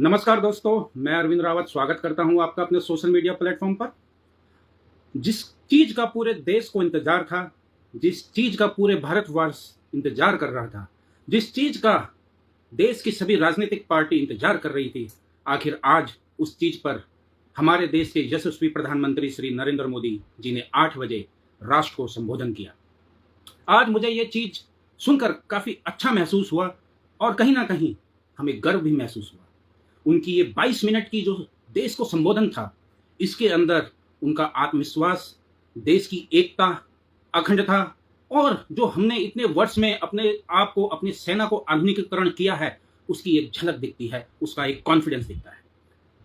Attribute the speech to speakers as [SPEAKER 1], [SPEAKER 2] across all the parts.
[SPEAKER 1] नमस्कार दोस्तों, मैं अरविंद रावत स्वागत करता हूं आपका अपने सोशल मीडिया प्लेटफॉर्म पर। जिस चीज का पूरे देश को इंतजार था, जिस चीज का पूरे भारतवर्ष इंतजार कर रहा था, जिस चीज का देश की सभी राजनीतिक पार्टी इंतजार कर रही थी, आखिर आज उस चीज पर हमारे देश के यशस्वी प्रधानमंत्री श्री नरेंद्र मोदी जी ने 8 बजे राष्ट्र को संबोधन किया। आज मुझे ये चीज सुनकर काफी अच्छा महसूस हुआ और कहीं ना कहीं हमें गर्व भी महसूस हुआ। उनकी ये 22 मिनट की जो देश को संबोधन था, इसके अंदर उनका आत्मविश्वास, देश की एकता, अखंडता और जो हमने इतने वर्ष में अपने आप को, अपनी सेना को आधुनिकीकरण किया है, उसकी एक झलक दिखती है, उसका एक कॉन्फिडेंस दिखता है।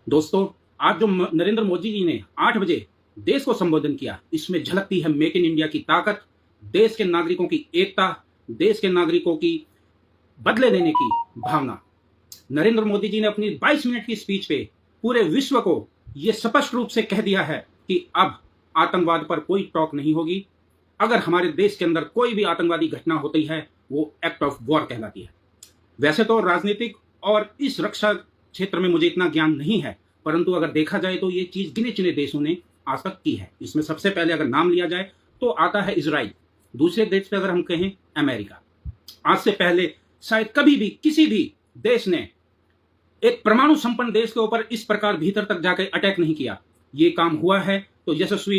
[SPEAKER 1] दोस्तों, आज जो नरेंद्र मोदी जी ने 8 बजे देश को संबोधन किया, इसमें झलकती है मेक इन इंडिया की ताकत, देश के नागरिकों की एकता, देश के नागरिकों की बदले लेने की भावना। नरेंद्र मोदी जी ने अपनी 22 मिनट की स्पीच पे पूरे विश्व को यह स्पष्ट रूप से कह दिया है कि अब आतंकवाद पर कोई टॉक नहीं होगी। अगर हमारे देश के अंदर कोई भी आतंकवादी घटना होती है, वो एक्ट ऑफ वॉर कहलाती है। वैसे तो राजनीतिक और इस रक्षा क्षेत्र में मुझे इतना ज्ञान नहीं है, परंतु अगर देखा जाए तो ये चीज गिने चुने देशों ने आज तक की है। इसमें सबसे पहले अगर नाम लिया जाए तो आता है इजराइल। दूसरे देश पे अगर हम कहें अमेरिका। आज से पहले शायद कभी भी किसी भी देश ने एक परमाणु संपन्न देश के ऊपर इस प्रकार भीतर तक जाकर अटैक नहीं किया। ये काम हुआ है तो यशस्वी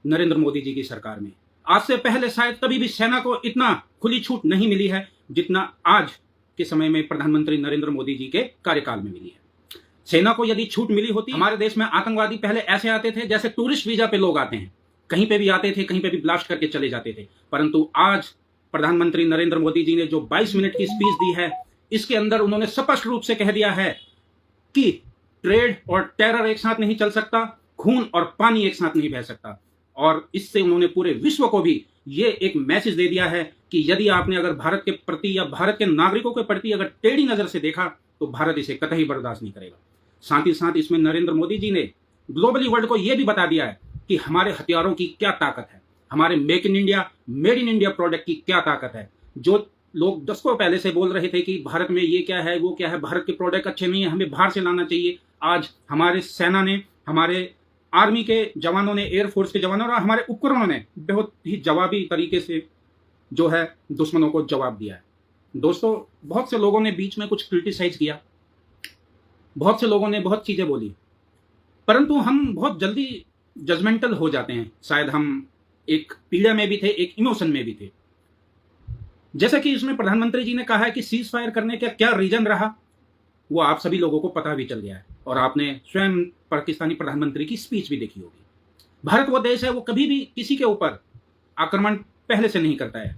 [SPEAKER 1] नरेंद्र मोदी जी की सरकार में। आज से पहले शायद कभी भी सेना को इतना खुली छूट नहीं मिली है जितना आज के समय में प्रधानमंत्री नरेंद्र मोदी जी के कार्यकाल में मिली है। सेना को यदि छूट मिली होती, हमारे देश में आतंकवादी पहले ऐसे आते थे जैसे टूरिस्ट वीजा पे लोग आते हैं, कहीं पे भी आते थे, कहीं पे भी ब्लास्ट करके चले जाते थे। परंतु आज प्रधानमंत्री नरेंद्र मोदी जी ने जो 22 मिनट की स्पीच दी है, इसके अंदर उन्होंने स्पष्ट रूप से कह दिया है कि ट्रेड और टेरर एक साथ नहीं चल सकता, खून और पानी एक साथ नहीं बह सकता। और इससे उन्होंने पूरे विश्व को भी ये एक मैसेज दे दिया है कि यदि आपने अगर भारत के प्रति या भारत के नागरिकों के प्रति अगर टेढ़ी नजर से देखा तो भारत इसे कतई बर्दाश्त नहीं करेगा। साथ ही साथ इसमें नरेंद्र मोदी जी ने ग्लोबली वर्ल्ड को यह भी बता दिया है कि हमारे हथियारों की क्या ताकत है, हमारे make in India, made in India product की क्या ताकत है। जो लोग दशकों पहले से बोल रहे थे कि भारत में ये क्या है, वो क्या है, भारत के प्रोडक्ट अच्छे नहीं है, हमें बाहर से लाना चाहिए, आज हमारे सेना ने, हमारे आर्मी के जवानों ने, एयरफोर्स के जवानों और हमारे उपकरणों ने बहुत ही जवाबी तरीके से जो है दुश्मनों को जवाब दिया है। दोस्तों, बहुत से लोगों ने बीच में कुछ क्रिटिसाइज किया, बहुत से लोगों ने बहुत चीजें बोली, परंतु हम बहुत जल्दी जजमेंटल हो जाते हैं। शायद हम एक पीड़ा में भी थे, एक इमोशन में भी थे। जैसा कि इसमें प्रधानमंत्री जी ने कहा है कि सीज फायर करने का क्या रीजन रहा, वो आप सभी लोगों को पता भी चल गया है और आपने स्वयं पाकिस्तानी प्रधानमंत्री की स्पीच भी देखी होगी। भारत वो देश है, वो कभी भी किसी के ऊपर आक्रमण पहले से नहीं करता है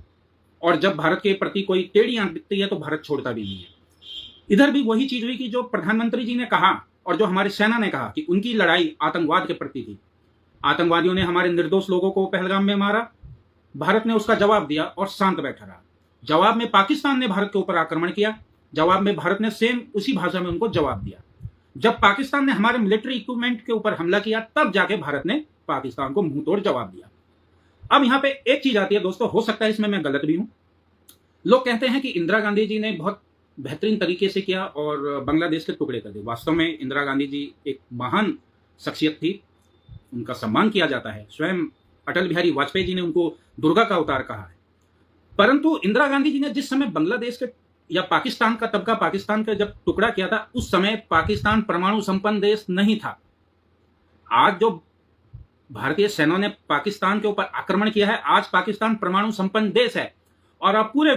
[SPEAKER 1] और जब भारत के प्रति कोई टेढ़ी आंख दिखती है तो भारत छोड़ता भी नहीं है। इधर भी वही चीज हुई कि जो प्रधानमंत्री जी ने कहा और जो हमारी सेना ने कहा कि उनकी लड़ाई आतंकवाद के प्रति थी। आतंकवादियों ने हमारे निर्दोष लोगों को पहलगाम में मारा, भारत ने उसका जवाब दिया और शांत बैठा रहा। जवाब में पाकिस्तान ने भारत के ऊपर आक्रमण किया, जवाब में भारत ने सेम उसी भाषा में उनको जवाब दिया। जब पाकिस्तान ने हमारे मिलिट्री इक्विपमेंट के ऊपर हमला किया, तब जाके भारत ने पाकिस्तान को मुंह तोड़ जवाब दिया। अब यहां पे एक चीज आती है दोस्तों, हो सकता है इसमें मैं गलत भी हूं। लोग कहते हैं कि इंदिरा गांधी जी ने बहुत बेहतरीन तरीके से किया और बांग्लादेश के टुकड़े कर दिए। वास्तव में इंदिरा गांधी जी एक महान शख्सियत थी, उनका सम्मान किया जाता है। स्वयं अटल बिहारी वाजपेयी जी ने उनको दुर्गा का अवतार कहा है। परंतु इंदिरा गांधी जी ने जिस समय बांग्लादेश के या पाकिस्तान का, तब का पाकिस्तान का जब टुकड़ा किया था, उस समय पाकिस्तान परमाणु संपन्न देश नहीं था। आज जो भारतीय सेना ने पाकिस्तान के ऊपर आक्रमण किया है, आज पाकिस्तान परमाणु संपन्न देश है। और आप पूरे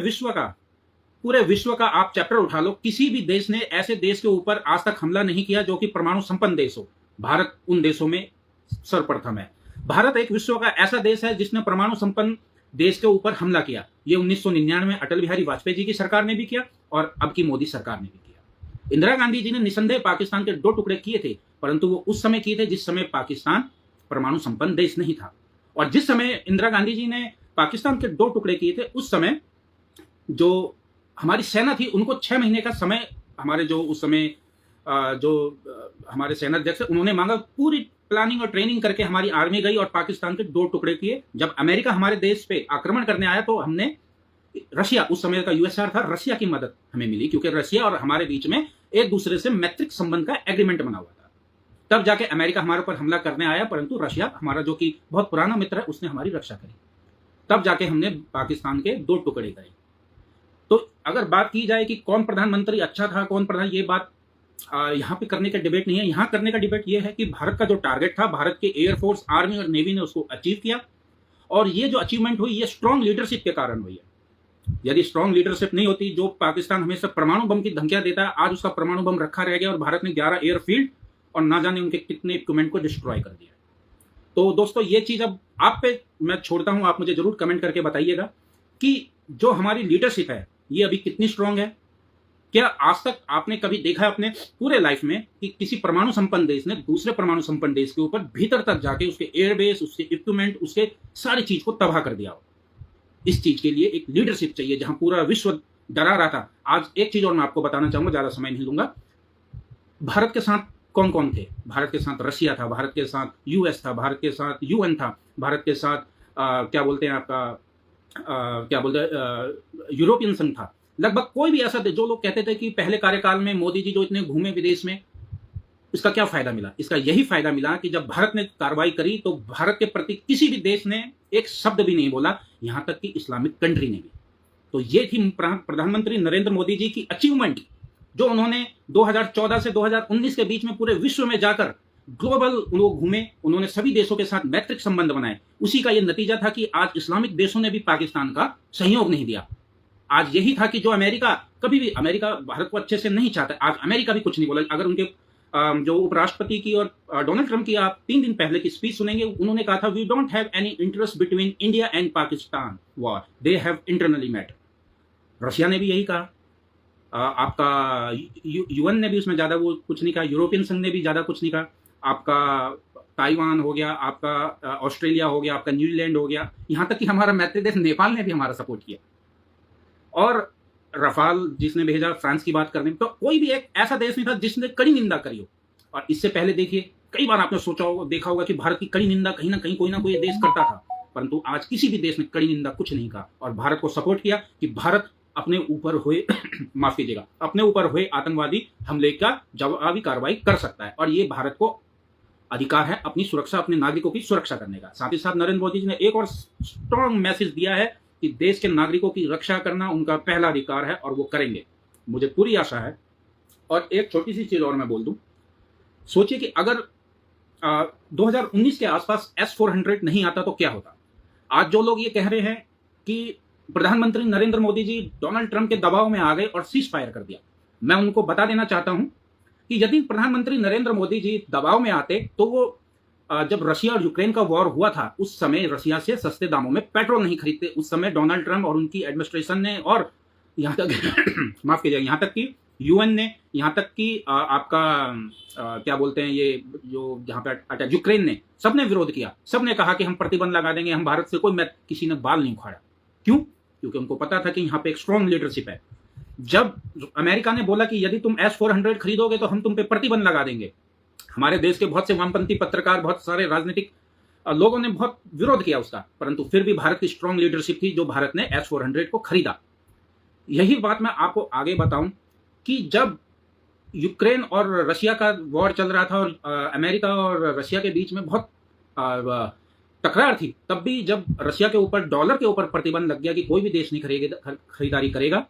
[SPEAKER 1] विश्व का आप चैप्टर उठा लो, किसी भी देश ने ऐसे देश के ऊपर आज तक हमला नहीं किया जो कि परमाणु संपन्न देश हो। भारत उन देशों में सर्वप्रथम है। भारत एक विश्व का ऐसा देश है जिसने परमाणु संपन्न देश के ऊपर हमला किया। ये 1999 में अटल बिहारी वाजपेयी जी की सरकार ने भी किया और अब की मोदी सरकार ने भी किया। इंदिरा गांधी जी ने निसंदेह पाकिस्तान के 2 टुकड़े किए थे, परंतु वो उस समय किए थे जिस समय पाकिस्तान परमाणु संपन्न देश नहीं था। और जिस समय इंदिरा गांधी जी ने पाकिस्तान के 2 टुकड़े किए थे, उस समय जो हमारी सेना थी उनको 6 महीने का समय, हमारे जो उस समय हमारे सेनाध्यक्ष उन्होंने मांगा। पूरी प्लानिंग और ट्रेनिंग करके हमारी आर्मी गई और पाकिस्तान के 2 टुकड़े किए। जब अमेरिका हमारे देश पे आक्रमण करने आया तो हमने रशिया, उस समय का यूएसआर था, रशिया की मदद हमें मिली, क्योंकि रशिया और हमारे बीच में एक दूसरे से मैत्रिक संबंध का एग्रीमेंट बना हुआ था। तब जाके अमेरिका हमारे ऊपर हमला करने आया, परंतु रशिया हमारा जो कि बहुत पुराना मित्र है उसने हमारी रक्षा करी। तब जाके हमने पाकिस्तान के 2 टुकड़े करे। तो अगर बात की जाए कि कौन प्रधानमंत्री अच्छा था, कौन प्रधान, ये बात यहाँ पे करने का डिबेट नहीं है। यहाँ करने का डिबेट ये है कि भारत का जो टारगेट था, भारत के एयरफोर्स, आर्मी और नेवी ने उसको अचीव किया, और ये जो अचीवमेंट हुई ये स्ट्रांग लीडरशिप के कारण हुई है। यदि स्ट्रांग लीडरशिप नहीं होती, जो पाकिस्तान हमेशा परमाणु बम की धमकियां देता है, आज उसका परमाणु बम रखा रह गया और भारत ने 11 एयरफील्ड और ना जाने उनके कितने इक्विपमेंट को डिस्ट्रॉय कर दिया। तो दोस्तों ये चीज अब आप पे मैं छोड़ता हूं, आप मुझे जरूर कमेंट करके बताइएगा कि जो हमारी लीडरशिप है ये अभी कितनी स्ट्रांग है। क्या आज तक आपने कभी देखा है अपने पूरे लाइफ में कि किसी परमाणु संपन्न देश ने दूसरे परमाणु संपन्न देश के ऊपर भीतर तक जाके उसके एयरबेस, उसके इक्विपमेंट, उसके सारी चीज को तबाह कर दिया हो? इस चीज के लिए एक लीडरशिप चाहिए, जहां पूरा विश्व डरा रहा था। आज एक चीज और मैं आपको बताना चाहूंगा, ज्यादा समय नहीं लूंगा। भारत के साथ कौन कौन थे? भारत के साथ रशिया था, भारत के साथ यूएस था, भारत के साथ यूएन था, भारत के साथ क्या बोलते हैं आपका यूरोपियन संघ था। लगभग कोई भी ऐसा, जो लोग कहते थे कि पहले कार्यकाल में मोदी जी जो इतने घूमे विदेश में, इसका क्या फायदा मिला? इसका यही फायदा मिला कि जब भारत ने कार्रवाई करी तो भारत के प्रति किसी भी देश ने एक शब्द भी नहीं बोला, यहां तक कि इस्लामिक कंट्री ने भी। तो ये थी प्रधानमंत्री नरेंद्र मोदी जी की अचीवमेंट, जो उन्होंने 2014 से 2019 के बीच में पूरे विश्व में जाकर ग्लोबल लोग घूमे, उन्होंने सभी देशों के साथ मैत्रिक संबंध बनाए। उसी का यह नतीजा था कि आज इस्लामिक देशों ने भी पाकिस्तान का सहयोग नहीं दिया। आज यही था कि जो अमेरिका, कभी भी अमेरिका भारत को अच्छे से नहीं चाहता, आज अमेरिका भी कुछ नहीं बोला। अगर उनके जो उपराष्ट्रपति की और डोनाल्ड ट्रंप की आप 3 दिन पहले की स्पीच सुनेंगे, उन्होंने कहा था, we don't have any interest between India and Pakistan war, they have internally met. Russia ने भी यही कहा, आपका यूएन ने भी उसमें ज्यादा वो कुछ नहीं कहा, यूरोपियन संघ ने भी ज्यादा कुछ नहीं कहा, आपका ताइवान हो गया, आपका ऑस्ट्रेलिया हो गया, आपका न्यूजीलैंड हो गया, यहां तक कि हमारा मैत्री देश नेपाल ने भी हमारा सपोर्ट किया। और रफाल जिसने भेजा, फ्रांस की बात करने में, तो कोई भी एक ऐसा देश नहीं था जिसने कड़ी निंदा करी हो। और इससे पहले देखिए, कई बार आपने सोचा होगा, देखा होगा कि भारत की कड़ी निंदा कहीं ना कहीं कोई ना कोई देश करता था, परंतु आज किसी भी देश ने कड़ी निंदा कुछ नहीं कहा और भारत को सपोर्ट किया कि भारत अपने ऊपर हुए माफ कीजिएगा, अपने ऊपर हुए आतंकवादी हमले का जवाबी कार्रवाई कर सकता है। और ये भारत को अधिकार है अपनी सुरक्षा, अपने नागरिकों की सुरक्षा करने का। साथ ही साथ नरेंद्र मोदी जी ने एक और स्ट्रॉन्ग मैसेज दिया है कि देश के नागरिकों की रक्षा करना उनका पहला अधिकार है और वो करेंगे, मुझे पूरी आशा है। और एक छोटी सी चीज और मैं बोल दूं, सोचिए कि अगर 2019 के आसपास S-400 नहीं आता तो क्या होता। आज जो लोग ये कह रहे हैं कि प्रधानमंत्री नरेंद्र मोदी जी डोनाल्ड ट्रंप के दबाव में आ गए और सीज फायर कर दिया, मैं उनको बता देना चाहता हूं कि यदि प्रधानमंत्री नरेंद्र मोदी जी दबाव में आते तो वो जब रशिया और यूक्रेन का वॉर हुआ था, उस समय रशिया से सस्ते दामों में पेट्रोल नहीं खरीदते। उस समय डोनाल्ड ट्रंप और उनकी एडमिनिस्ट्रेशन ने, और यहां तक माफ कीजिएगा, यहां तक कि यूएन ने, यहां तक कि आपका क्या बोलते हैं, ये जो जहां पे यूक्रेन ने, सबने विरोध किया, सबने कहा कि हम प्रतिबंध लगा देंगे, हम भारत से कोई, किसी ने बाल नहीं उखाड़ा। क्यों? क्योंकि उनको पता था कि यहाँ पे एक स्ट्रॉन्ग लीडरशिप है। जब अमेरिका ने बोला कि यदि तुम S-400 खरीदोगे तो हम तुम पे प्रतिबंध लगा देंगे, हमारे देश के बहुत से वामपंथी पत्रकार, बहुत सारे राजनीतिक लोगों ने बहुत विरोध किया उसका, परंतु फिर भी भारत की स्ट्रॉन्ग लीडरशिप थी जो भारत ने S-400 को खरीदा। यही बात मैं आपको आगे बताऊं कि जब यूक्रेन और रशिया का वॉर चल रहा था और अमेरिका और रशिया के बीच में बहुत तकरार थी, तब भी जब रशिया के ऊपर, डॉलर के ऊपर प्रतिबंध लग गया कि कोई भी देश नहीं खरीदारी करेगा,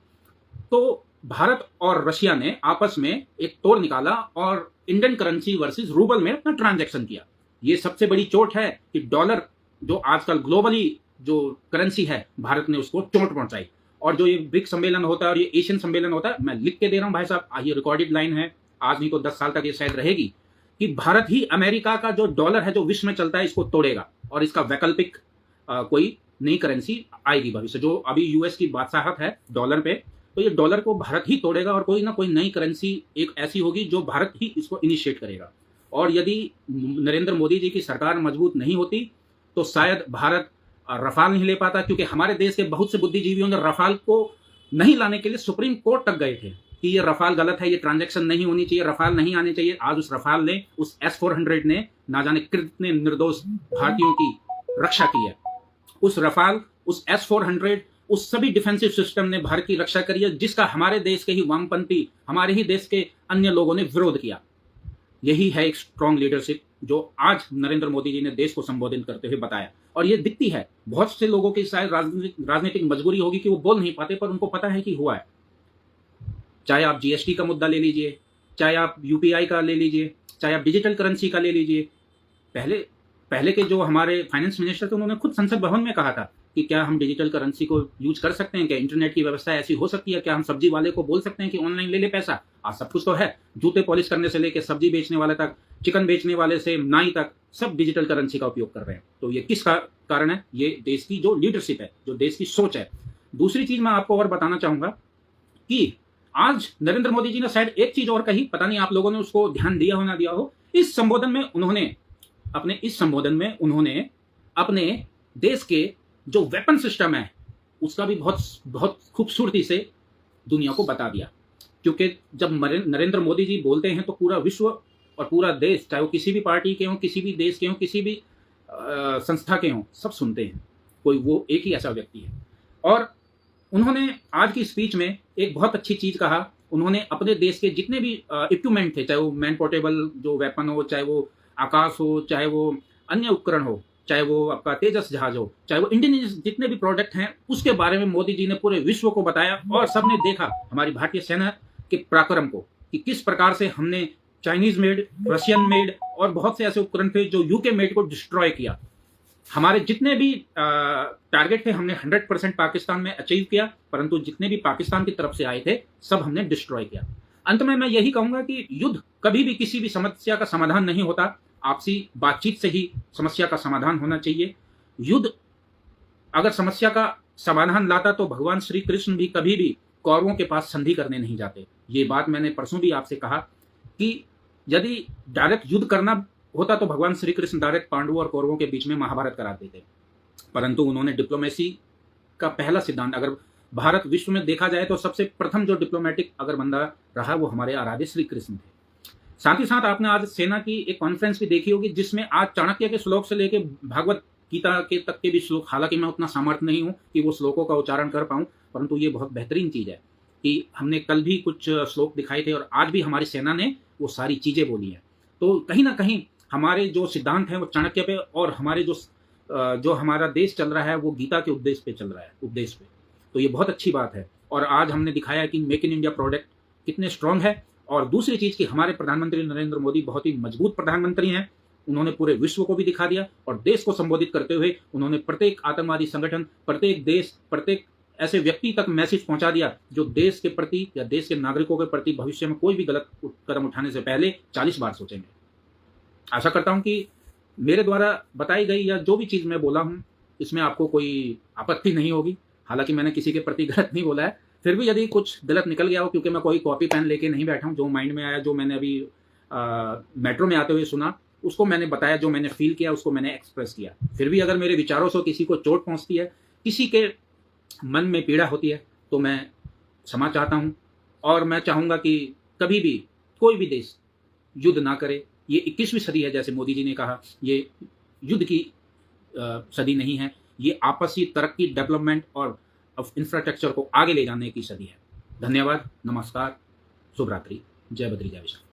[SPEAKER 1] तो भारत और रशिया ने आपस में एक तोड़ निकाला और इंडियन करेंसी वर्सेस रूबल में अपना ट्रांजैक्शन किया। ये सबसे बड़ी चोट है कि डॉलर जो आजकल ग्लोबली जो करेंसी है, भारत ने उसको चोट पहुंचाई। और जो ये ब्रिक्स सम्मेलन होता है और ये एशियन सम्मेलन होता है, मैं लिख के दे रहा हूं भाई साहब, ये रिकॉर्डेड लाइन है, आज नहीं तो 10 साल तक ये शायद रहेगी, कि भारत ही अमेरिका का जो डॉलर है जो विश्व में चलता है इसको तोड़ेगा और इसका वैकल्पिक कोई नई करेंसी आएगी भविष्य। जो अभी यूएस की बादशाहत है डॉलर पे, तो ये डॉलर को भारत ही तोड़ेगा और कोई ना कोई नई करेंसी एक ऐसी होगी जो भारत ही इसको इनिशिएट करेगा। और यदि नरेंद्र मोदी जी की सरकार मजबूत नहीं होती तो शायद भारत रफाल नहीं ले पाता, क्योंकि हमारे देश के बहुत से बुद्धिजीवियों ने रफाल को नहीं लाने के लिए सुप्रीम कोर्ट तक गए थे कि ये रफाल गलत है, ये ट्रांजैक्शन नहीं होनी चाहिए, रफाल नहीं आने चाहिए। आज उस रफाल ने, उस S-400 ने ना जाने कितने निर्दोष भारतीयों की रक्षा की है। उस रफाल, उस S-400 उस सभी डिफेंसिव सिस्टम ने भारत की रक्षा करी है, जिसका हमारे देश के ही वामपंथी, हमारे ही देश के अन्य लोगों ने विरोध किया। यही है एक स्ट्रॉन्ग लीडरशिप जो आज नरेंद्र मोदी जी ने देश को संबोधित करते हुए बताया। और ये दिखती है, बहुत से लोगों की शायद राजनीतिक मजबूरी होगी कि वो बोल नहीं पाते, पर उनको पता है कि हुआ है। चाहे आप जीएसटी का मुद्दा ले लीजिए, चाहे आप यूपीआई का ले लीजिए, चाहे आप डिजिटल करेंसी का ले लीजिए। पहले के जो हमारे फाइनेंस मिनिस्टर थे, उन्होंने खुद संसद भवन में कहा था कि क्या हम डिजिटल करेंसी को यूज कर सकते हैं, क्या इंटरनेट की व्यवस्था ऐसी हो सकती है, क्या हम सब्जी वाले को बोल सकते हैं कि ऑनलाइन ले ले पैसा। आज सब कुछ तो है, जूते पॉलिश करने से लेकर सब्जी बेचने वाले तक, चिकन बेचने वाले से नाई तक, सब डिजिटल करेंसी का उपयोग कर रहे हैं। तो ये किस कारण है? ये देश की जो लीडरशिप है, जो देश की सोच है। दूसरी चीज मैं आपको और बताना चाहूंगा कि आज नरेंद्र मोदी जी ने शायद एक चीज और कही, पता नहीं आप लोगों ने उसको ध्यान दिया हो ना दिया हो। इस संबोधन में उन्होंने अपने देश के जो वेपन सिस्टम है उसका भी बहुत बहुत खूबसूरती से दुनिया को बता दिया। क्योंकि जब नरेंद्र मोदी जी बोलते हैं तो पूरा विश्व और पूरा देश, चाहे वो किसी भी पार्टी के हों, किसी भी देश के हों, किसी भी संस्था के हों, सब सुनते हैं। कोई वो एक ही ऐसा व्यक्ति है। और उन्होंने आज की स्पीच में एक बहुत अच्छी चीज कहा। उन्होंने अपने देश के जितने भी इक्विपमेंट थे, चाहे वो मैन पोर्टेबल जो वेपन हो, चाहे वो आकाश हो, चाहे वो अन्य उपकरण हो, चाहे वो आपका तेजस जहाज हो, चाहे वो इंडियन जितने भी प्रोडक्ट हैं, उसके बारे में मोदी जी ने पूरे विश्व को बताया। और सबने देखा हमारी भारतीय सेना के पराक्रम को, कि किस प्रकार से हमने चाइनीज मेड, रशियन मेड और बहुत से ऐसे उपकरण थे जो यूके मेड को डिस्ट्रॉय किया। हमारे जितने भी टारगेट थे हमने 100% पाकिस्तान में अचीव किया, परंतु जितने भी पाकिस्तान की तरफ से आए थे सब हमने डिस्ट्रॉय किया। अंत में मैं यही कहूंगा कि युद्ध कभी भी किसी भी समस्या का समाधान नहीं होता। आपसी बातचीत से ही समस्या का समाधान होना चाहिए। युद्ध अगर समस्या का समाधान लाता तो भगवान श्री कृष्ण भी कभी भी कौरवों के पास संधि करने नहीं जाते। ये बात मैंने परसों भी आपसे कहा कि यदि डायरेक्ट युद्ध करना होता तो भगवान श्री कृष्ण डायरेक्ट पांडवों और कौरवों के बीच में महाभारत कराते थे। परंतु उन्होंने डिप्लोमेसी का पहला सिद्धांत, अगर भारत विश्व में देखा जाए तो सबसे प्रथम जो डिप्लोमेटिक अगर बंदा रहा वो हमारे आराध्य श्री कृष्ण थे। साथ ही साथ आपने आज सेना की एक कॉन्फ्रेंस भी देखी होगी, जिसमें आज चाणक्य के श्लोक से लेकर भागवत गीता के तक के भी श्लोक, हालांकि मैं उतना सामर्थ्य नहीं हूं कि वो श्लोकों का उच्चारण कर पाऊं, परंतु ये बहुत बेहतरीन चीज है कि हमने कल भी कुछ श्लोक दिखाए थे और आज भी हमारी सेना ने वो सारी चीजें बोली है। तो कहीं ना कहीं हमारे जो सिद्धांत हैं वो चाणक्य पे, और हमारे जो हमारा देश चल रहा है वो गीता के उपदेश पे चल रहा है, उपदेश पे। तो ये बहुत अच्छी बात है। और आज हमने दिखाया कि मेक इन इंडिया प्रोडक्ट कितने स्ट्रांग है। और दूसरी चीज कि हमारे प्रधानमंत्री नरेंद्र मोदी बहुत ही मजबूत प्रधानमंत्री हैं। उन्होंने पूरे विश्व को भी दिखा दिया और देश को संबोधित करते हुए उन्होंने प्रत्येक आतंकवादी संगठन, प्रत्येक देश, प्रत्येक ऐसे व्यक्ति तक मैसेज पहुंचा दिया जो देश के प्रति या देश के नागरिकों के प्रति भविष्य में कोई भी गलत कदम उठाने से पहले 40 बार सोचेंगे। आशा करता हूं कि मेरे द्वारा बताई गई या जो भी चीज मैं बोला हूं इसमें आपको कोई आपत्ति नहीं होगी। हालांकि मैंने किसी के प्रति गलत नहीं बोला है, फिर भी यदि कुछ गलत निकल गया हो, क्योंकि मैं कोई कॉपी पेन लेके नहीं बैठा हूं, जो माइंड में आया, जो मैंने अभी मेट्रो में आते हुए सुना, उसको मैंने बताया, जो मैंने फील किया उसको मैंने एक्सप्रेस किया। फिर भी अगर मेरे विचारों से किसी को चोट पहुंचती है, किसी के मन में पीड़ा होती है, तो मैं क्षमा चाहता हूं। और मैं चाहूंगा कि कभी भी कोई भी देश युद्ध ना करे। ये 21वीं सदी है, जैसे मोदी जी ने कहा, ये युद्ध की सदी नहीं है, ये आपसी तरक्की, डेवलपमेंट और इंफ्रास्ट्रक्चर को आगे ले जाने की सदी है। धन्यवाद, नमस्कार, शुभ रात्रि, जय बद्री जय विशाल।